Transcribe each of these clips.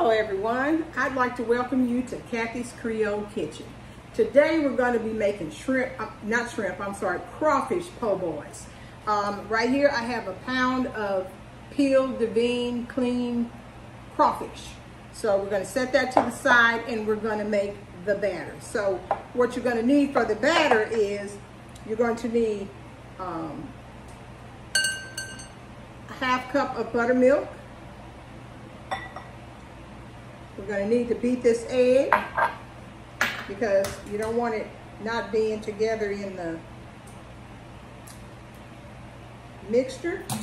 Hello everyone, I'd like to welcome you to Kathy's Creole Kitchen. Today we're going to be making crawfish po' boys. Right here I have a pound of peeled, deveined, clean crawfish. So we're going to set that to the side and we're going to make the batter. So what you're going to need for the batter is you're going to need a half cup of buttermilk. We're going to need to beat this egg because you don't want it not being together in the mixture. So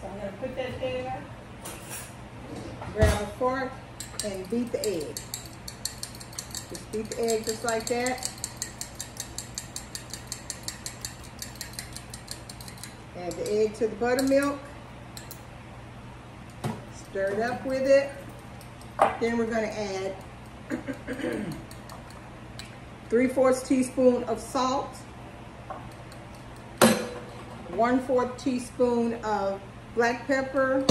I'm going to put that there, grab a fork, and beat the egg. Just beat the egg just like that. Add the egg to the buttermilk. Stir it up with it. Then we're going to add 3/4 teaspoon of salt, 1/4 teaspoon of black pepper,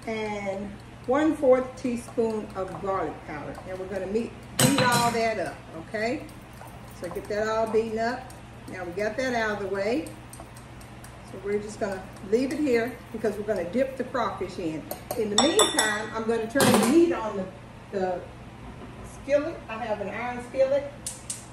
and 1/4 teaspoon of garlic powder. And we're going to beat all that up, okay? So get that all beaten up. Now we got that out of the way. So we're just going to leave it here because we're going to dip the crawfish in. In the meantime, I'm going to turn the heat on the skillet. I have an iron skillet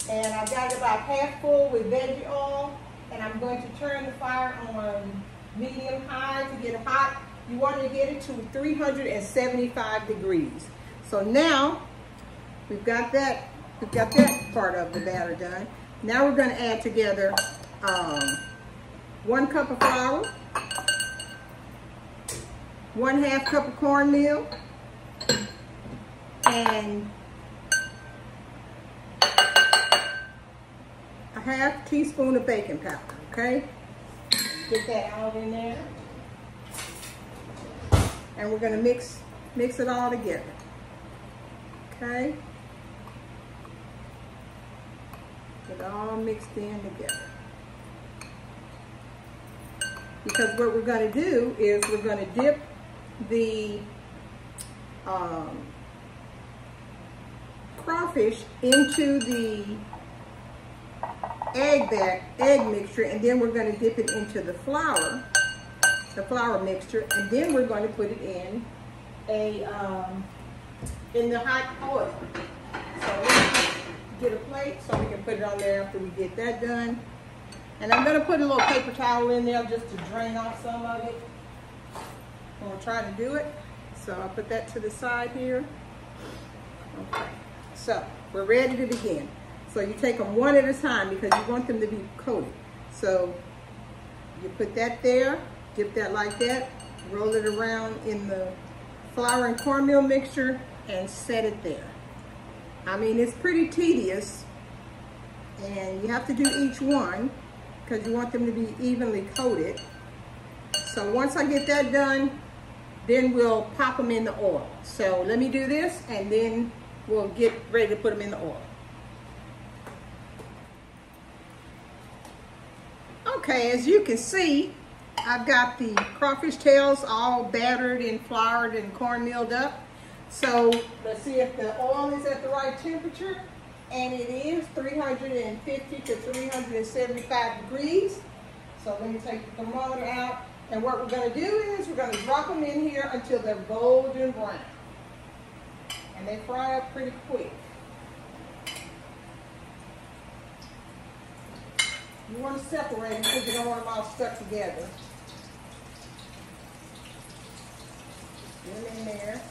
and I've got it about half full with veggie oil, and I'm going to turn the fire on medium high to get it hot. You want to get it to 375 degrees. So now we've got that part of the batter done. Now we're going to add together 1 cup of flour, 1/2 cup of cornmeal, and a 1/2 teaspoon of baking powder, okay? Get that all in there. And we're gonna mix it all together, okay? Get it all mixed in together. Because what we're going to do is we're going to dip the crawfish into the egg mixture, and then we're going to dip it into the flour mixture, and then we're going to put it in in the hot oil. So let's get a plate so we can put it on there after we get that done. And I'm going to put a little paper towel in there just to drain off some of it. I'm going to try to do it. So I'll put that to the side here. Okay, so we're ready to begin. So you take them one at a time because you want them to be coated. So you put that there, dip that like that, roll it around in the flour and cornmeal mixture, and set it there. I mean, it's pretty tedious, and you have to do each one because you want them to be evenly coated. So once I get that done, then we'll pop them in the oil. So let me do this and then we'll get ready to put them in the oil. Okay, as you can see, I've got the crawfish tails all battered and floured and cornmealed up. So let's see if the oil is at the right temperature. And it is 350 to 375 degrees. So let me take the thermometer out. And what we're going to do is we're going to drop them in here until they're golden brown. And they fry up pretty quick. You want to separate them because you don't want them all stuck together. Get them in there.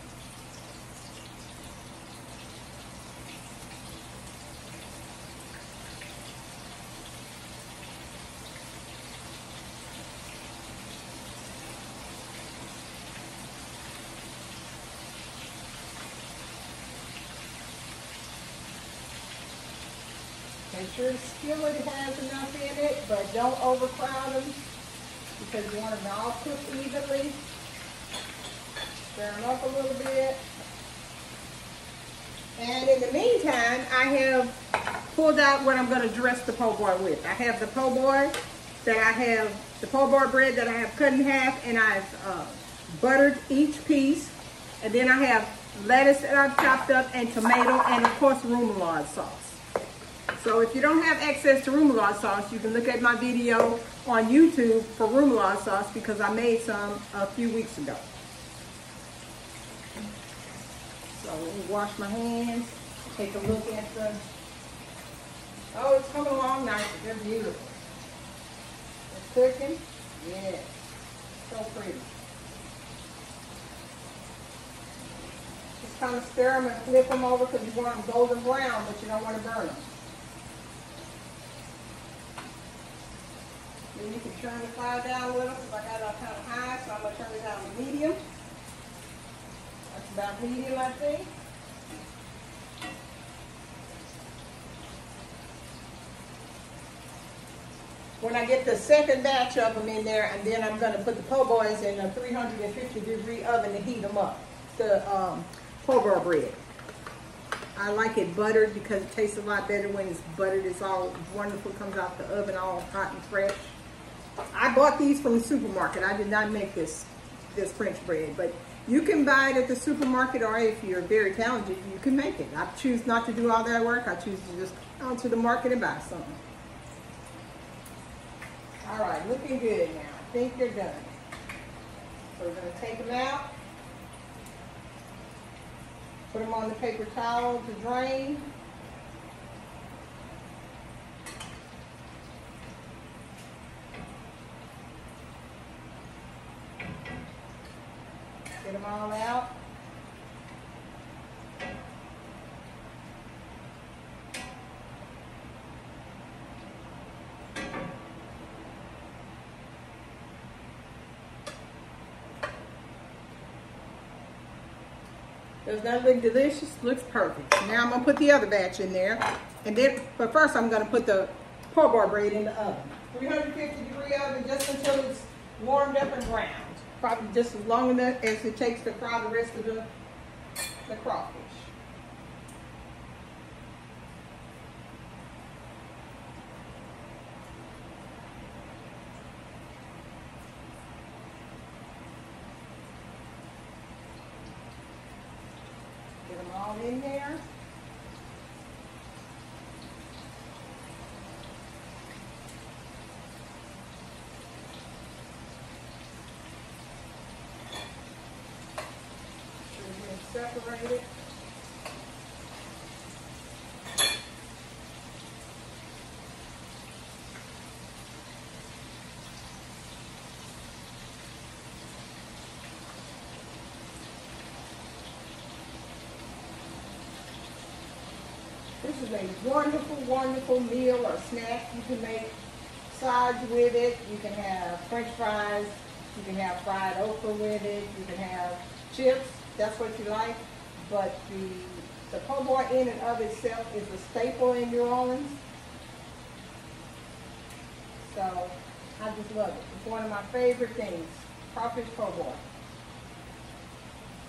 Make sure the skillet has enough in it, but don't overcrowd them because you want them to all cook evenly. Stir them up a little bit. And in the meantime, I have pulled out what I'm going to dress the po' boy with. I have the po' boy the po' boy bread that I have cut in half, and I've buttered each piece. And then I have lettuce that I've chopped up, and tomato, and of course remoulade sauce. So if you don't have access to remoulade sauce, you can look at my video on YouTube for remoulade sauce because I made some a few weeks ago. So let me wash my hands, take a look at the, oh, it's coming along nice, they're beautiful. It's cooking, yeah, so pretty. Just kind of stir them and flip them over because you want them golden brown, but you don't want to burn them. Then you can turn the fire down a little because I got it kind of high, so I'm going to turn it down to medium. That's about medium, I think. When I get the second batch of them in there, and then I'm going to put the PoBoys in a 350-degree oven to heat them up. The PoBoy bread. I like it buttered because it tastes a lot better when it's buttered. It's all wonderful. It comes out the oven all hot and fresh. I bought these from the supermarket. I did not make this French bread, but you can buy it at the supermarket, or if you're very talented, you can make it. I choose not to do all that work. I choose to just go to the market and buy something. All right, looking good now. I think they're done. So we're going to take them out, put them on the paper towel to drain. Get them all out. Does that look delicious? Looks perfect. Now I'm gonna put the other batch in there, and then, but first I'm gonna put the PoBoy bread in the oven. 350-degree oven just until it's warmed up and browned. Probably just as long enough as it takes to fry the rest of the crawfish. Get them all in there. Separate it. This is a wonderful, wonderful meal or snack. You can make sides with it. You can have French fries. You can have fried okra with it. You can have chips. That's what you like. But the PoBoy in and of itself is a staple in New Orleans. So I just love it. It's one of my favorite things. Crawfish PoBoy.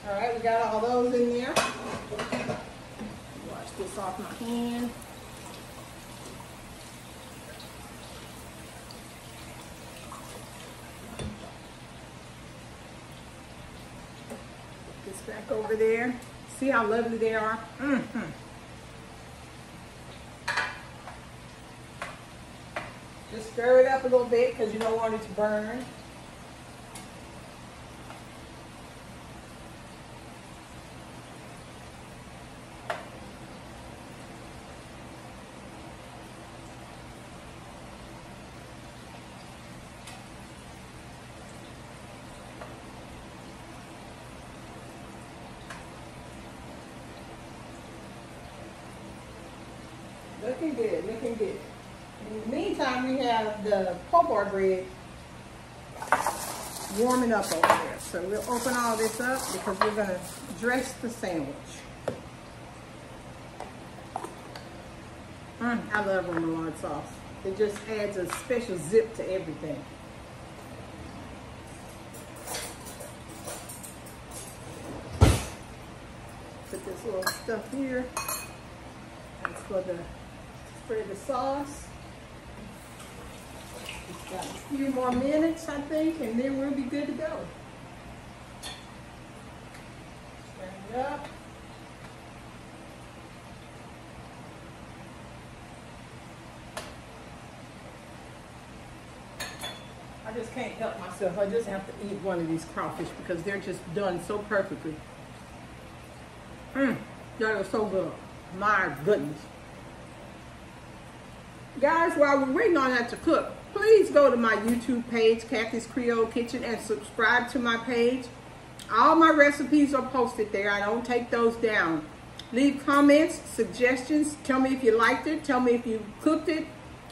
All right, we got all those in there. Wash this off my hand. Put this back over there. See how lovely they are? Just stir it up a little bit because you don't want it to burn. Looking good, looking good. In the meantime, we have the PoBoy bread warming up over there. So we'll open all this up because we're going to dress the sandwich. I love remoulade sauce. It just adds a special zip to everything. Put this little stuff here. That's for the spread the sauce. Just got a few more minutes, I think, and then we'll be good to go. Turn it up. just can't help myself. I just have to eat one of these crawfish because they're just done so perfectly. That is so good. My goodness. Guys, while we're waiting on that to cook, please go to my YouTube page, Kathy's Creole Kitchen, and subscribe to my page. All my recipes are posted there. I don't take those down. Leave comments, suggestions. Tell me if you liked it. Tell me if you cooked it,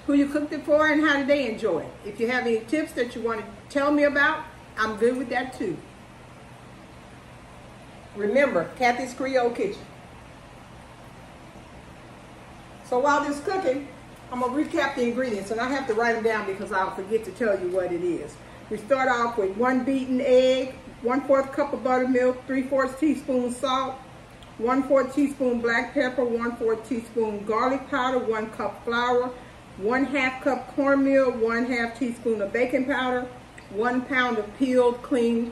who you cooked it for, and how did they enjoy it. If you have any tips that you want to tell me about, I'm good with that too. Remember, Kathy's Creole Kitchen. So while this is cooking, I'm going to recap the ingredients, and I have to write them down because I'll forget to tell you what it is. We start off with 1 beaten egg, 1/4 cup of buttermilk, 3/4 teaspoon salt, 1/4 teaspoon black pepper, 1/4 teaspoon garlic powder, 1 cup flour, 1/2 cup cornmeal, 1/2 teaspoon of baking powder, 1 pound of peeled, clean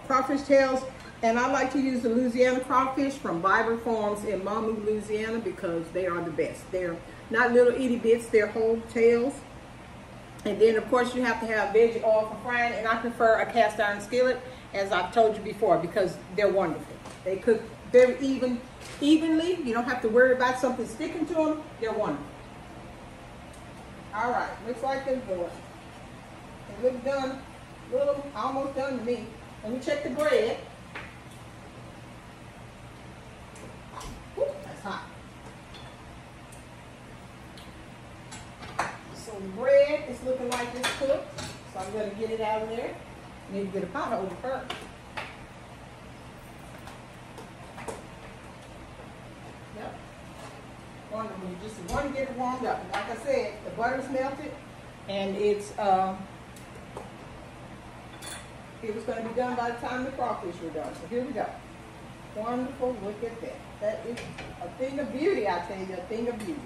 crawfish tails. And I like to use the Louisiana crawfish from Bible Farms in Mamou, Louisiana, because they are the best. They're not little itty bits, they're whole tails. And then, of course, you have to have veggie oil for frying, and I prefer a cast iron skillet, as I've told you before, because they're wonderful. They cook very evenly. You don't have to worry about something sticking to them. They're wonderful. All right, looks like it's good. It looks done, almost done to me. Let me check the bread. Whew, that's hot. So the bread is looking like it's cooked. So I'm going to get it out of there. I need to get a pot holder first. Yep. Wonderful. You just want to get it warmed up. Like I said, the butter's melted, and it was going to be done by the time the crawfish were done. So here we go. Wonderful. Look at that. That is a thing of beauty, I tell you, a thing of beauty.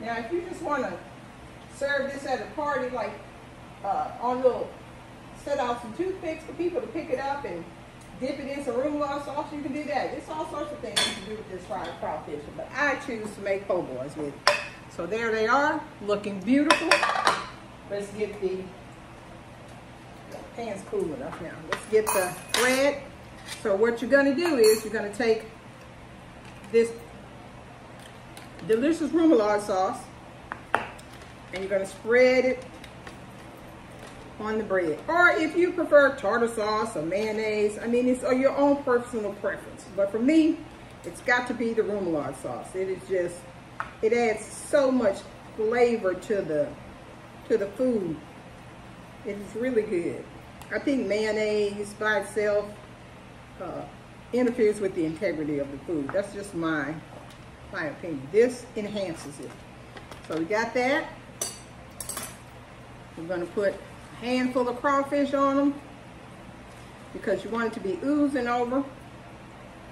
Now, if you just want to serve this at a party, like on a little, set out some toothpicks for people to pick it up and dip it in some remoulade sauce, you can do that. There's all sorts of things you can do with this fried crawfish, but I choose to make po' boys with it. So there they are, looking beautiful. Let's get the pan's cool enough now. Let's get the bread. So what you're going to do is you're going to take this delicious remoulade sauce and you're going to spread it on the bread. Or if you prefer tartar sauce or mayonnaise, I mean, it's your own personal preference. But for me, it's got to be the remoulade sauce. It is just, it adds so much flavor to the food. It is really good. I think mayonnaise by itself interferes with the integrity of the food. That's just my opinion. This enhances it. So we got that. We're going to put a handful of crawfish on them because you want it to be oozing over.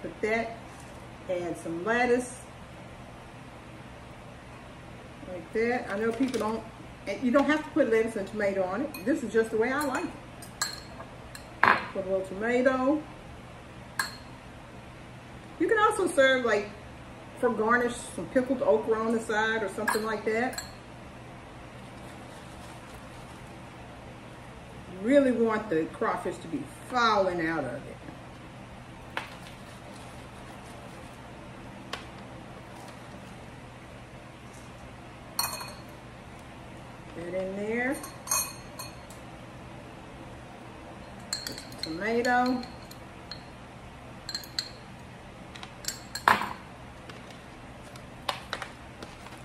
Put that. Add some lettuce. Like that. I know people don't, you don't have to put lettuce and tomato on it. This is just the way I like it. Put a little tomato. You can also serve, like, for garnish, some pickled okra on the side or something like that. You really want the crawfish to be falling out of it. That in there. Tomato.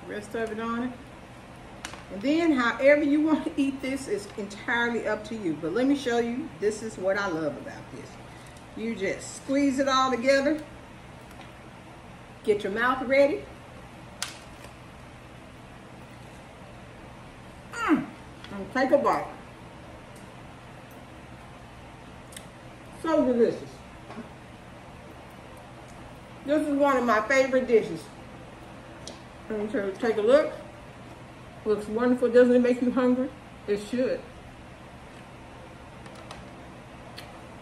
Rest of it on it. And then however you want to eat this is entirely up to you. But let me show you, this is what I love about this. You just squeeze it all together. Get your mouth ready. And take a bite. So delicious. This is one of my favorite dishes. Let me take a look. Looks wonderful. Doesn't it make you hungry? It should.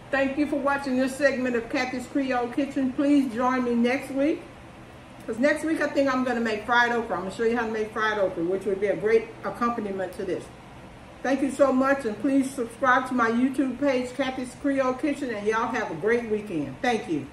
Thank you for watching this segment of Kathy's Creole Kitchen. Please join me next week. Because next week I think I'm going to make fried okra. I'm going to show you how to make fried okra, which would be a great accompaniment to this. Thank you so much, and please subscribe to my YouTube page, Kathy's Creole Kitchen, and y'all have a great weekend. Thank you.